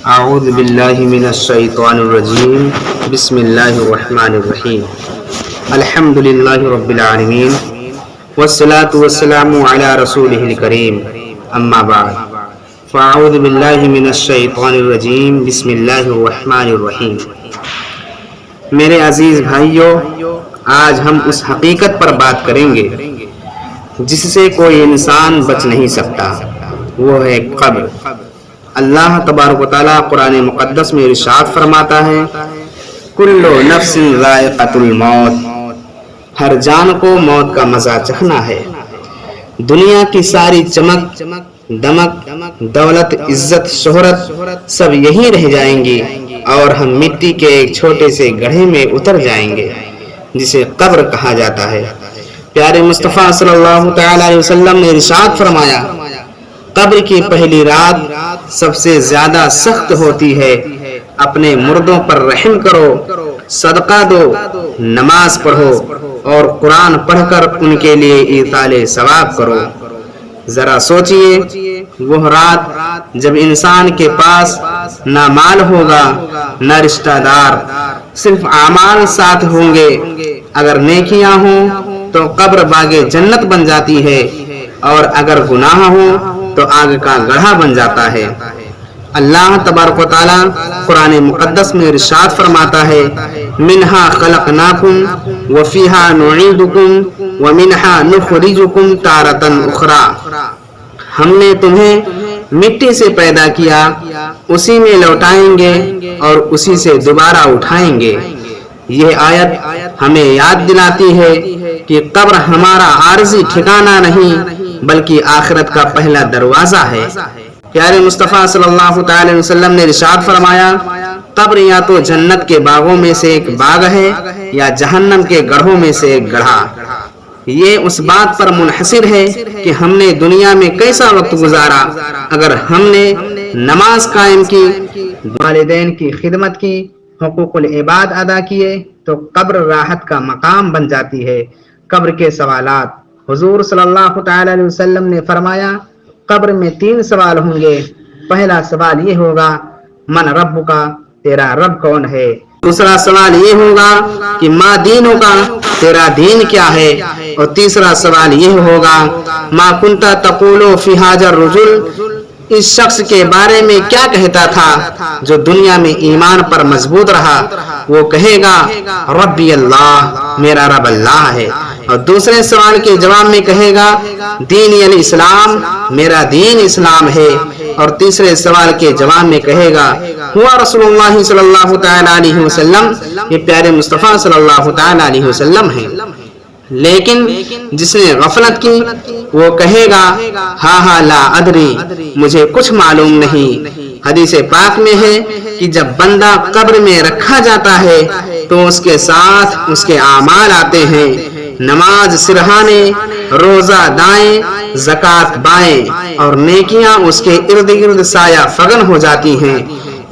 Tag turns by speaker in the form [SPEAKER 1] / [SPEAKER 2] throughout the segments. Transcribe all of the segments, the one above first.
[SPEAKER 1] اعوذ باللہ من الشیطان الرجیم بسم اللہ الرحمن الرحیم الحمد للہ رب العالمین والصلاة والسلام علی رسولہ الکریم اما بعد فاعوذ باللہ من الشیطان الرجیم بسم اللہ الرحمن الرحیم۔ میرے عزیز بھائیوں، آج ہم اس حقیقت پر بات کریں گے جس سے کوئی انسان بچ نہیں سکتا، وہ ہے قبر۔ اللہ تبارک و تعالیٰ قرآن مقدس میں ارشاد فرماتا ہے، کل نفس ذائقۃ الموت، ہر جان کو موت کا مزہ چکھنا ہے۔ دنیا کی ساری چمک دمک، دولت، عزت، شہرت سب یہیں رہ جائیں گی اور ہم مٹی کے ایک چھوٹے سے گڑھے میں اتر جائیں گے جسے قبر کہا جاتا ہے۔ پیارے مصطفیٰ صلی اللہ تعالی علیہ وسلم نے ارشاد فرمایا، قبر کی پہلی رات سب سے زیادہ سخت ہوتی ہے، اپنے مردوں پر رحم کرو، صدقہ دو، نماز پڑھو اور قرآن پڑھ کر ان کے لیے ایصال ثواب کرو۔ ذرا سوچئے، وہ رات جب انسان کے پاس نہ مال ہوگا نہ رشتہ دار، صرف اعمال ساتھ ہوں گے۔ اگر نیکیاں ہوں تو قبر باغ جنت بن جاتی ہے اور اگر گناہ ہوں تو آگ کا گڑھا بن جاتا ہے۔ اللہ تبارک و تعالیٰ قرآن مقدس میں ارشاد فرماتا ہے، منہا خلقناکم وفیہا نعیدکم ومنہا نخرجکم تارۃ اخری، ہم نے تمہیں مٹی سے پیدا کیا، اسی میں لوٹائیں گے اور اسی سے دوبارہ اٹھائیں گے۔ یہ آیت ہمیں یاد دلاتی ہے کہ قبر ہمارا عارضی ٹھکانہ نہیں بلکہ آخرت کا پہلا دروازہ ہے۔ پیارے مصطفیٰ صلی اللہ تعالی وسلم نے ارشاد فرمایا، قبر یا تو جنت کے باغوں میں سے ایک باغ ہے یا جہنم کے گڑھوں میں سے ایک گڑھا۔ یہ اس بات پر منحصر ہے کہ ہم نے دنیا میں کیسا وقت گزارا۔ اگر ہم نے نماز قائم کی، والدین کی خدمت کی، حقوق العباد ادا کیے تو قبر راحت کا مقام بن جاتی ہے۔ قبر کے سوالات، حضور صلی اللہ تعالی علیہ وسلم نے فرمایا، قبر میں 3 سوال ہوں گے۔ پہلا سوال یہ ہوگا، من ربک، تیرا رب کون ہے؟ دوسرا سوال یہ ہوگا کہ ما دینک، تیرا دین کیا ہے؟ اور تیسرا سوال یہ ہوگا، ما کنت تقول فی ھذا الرجل، اس شخص کے بارے میں کیا کہتا تھا جو دنیا میں ایمان پر مضبوط رہا؟ وہ کہے گا، ربی اللہ، میرا رب اللہ ہے۔ اور دوسرے سوال کے جواب میں کہے گا، دینی الاسلام، میرا دین اسلام ہے۔ اور تیسرے سوال کے جواب میں کہے گا، ہوا رسول اللہ صلی اللہ تعالی علیہ وسلم، یہ پیارے مصطفیٰ صلی اللہ تعالی علیہ وسلم ہیں۔ لیکن جس نے غفلت کی وہ کہے گا، ہاں لا ادری، مجھے کچھ معلوم نہیں۔ حدیث پاک میں ہے کہ جب بندہ قبر میں رکھا جاتا ہے تو اس کے ساتھ اس کے اعمال آتے ہیں، نماز سرہانے، روزہ دائیں، زکوٰۃ بائیں، اور نیکیاں اس کے ارد گرد سایہ فگن ہو جاتی ہیں۔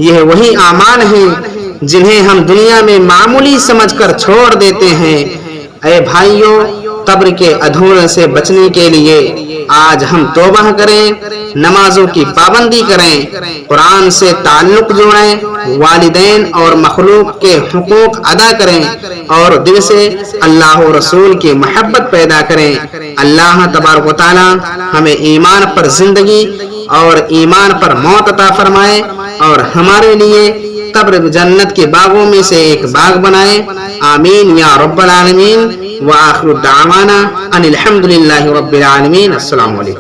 [SPEAKER 1] یہ وہی اعمال ہیں جنہیں ہم دنیا میں معمولی سمجھ کر چھوڑ دیتے ہیں۔ اے بھائیوں، قبر کے ادھورے سے بچنے کے لیے آج ہم توبہ کریں، نمازوں کی پابندی کریں، قرآن سے تعلق جوڑیں، والدین اور مخلوق کے حقوق ادا کریں اور دل سے اللہ و رسول کی محبت پیدا کریں۔ اللہ تبارک و تعالی ہمیں ایمان پر زندگی اور ایمان پر موت عطا فرمائے اور ہمارے لیے قبر جنت کے باغوں میں سے ایک باغ بنائے۔ آمین یا رب العالمین۔ وآخر دعوانا ان الحمد للہ رب العالمین۔ السلام علیکم۔